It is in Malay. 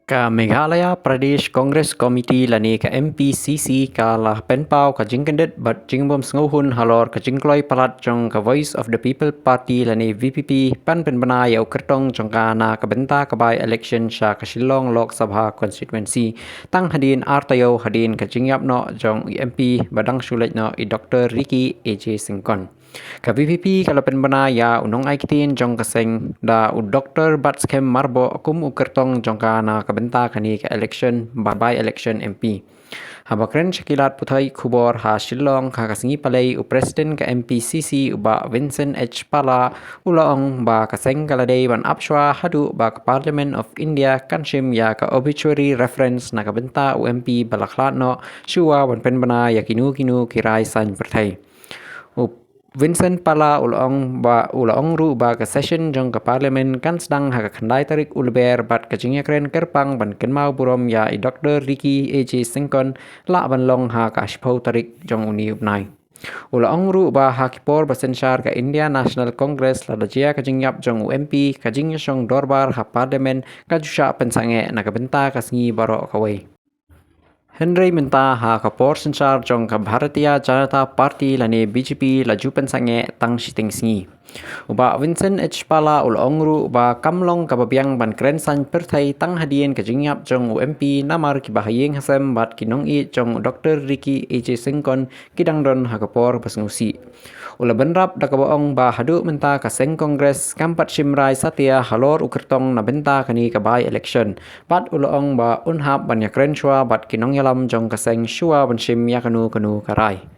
Ka Meghalaya Pradesh Congress Committee lani ka MPCC ka lah Pynpaw ka jing kandidat bat jingbom sngohun halor ka jingkloi palat jong ka Voice of the People Party lani VPP pan penbana yau Kyrtong jongka na ka benta ka by election sha ka Shillong Lok Sabha constituency tang hadin artayo hadin ka jingyap no jong MP badang sulit no I Dr. Ricky AJ Singkon. Ka VPP kalau penbana ya unong aikitin jong kaseng da u Dr. Batskem Marbo kum u Kyrtong jongka na kabenta kani ka election by election MP. Habakren syakilat putai kubor ha Shillong ka kasingi palay u President ka MPCC uba Vincent H. Pala ulaong ba kaseng kaladay ban apshwa hadu ba ka Parliament of India kanshim ya ka obituary reference na kabenta u MP balaklat no shuwa ban penbana ya kinu kirai san pertai. Vincent pala ulaong ru ba ka session jong ka parliament kan sedang ha ka khandai tarik ulber bat ka jingya kren kerpang ban kenmau burom ya I Dr. Ricky AJ Singkon la ban long ha ka ashpau tarik jong uni upnai. Ulaong ru ba ha kipor basensyar ka India National Congress la dajia ka jingyap jong UMP ka jingya syong dorbar ha parliament ka jusha pensange na ka benta ka singi baro kawai. Henry minta ha kapor sensar jong ka Bharatiya Janata Party lani BJP laju pensange tang siting singi. Uba Vincent H. Pala ulongru uba kamlong kababiang ban krensan pertai tang hadien ka jingyap jong UMP namar ki bahayeng hasem bat kinong I jong Dr. Ricky AJ Singkon kidangdon ha kapor basngusi. Ula benrap da kabaong ba hadu menta ka seng kongres kampat simrai satya halor u Kyrtong na benta kani ka by election. Bat ulaong ba unhap ban ya krenswa bat kinong yalam jong ka seng shua ban sim ya kanu karai.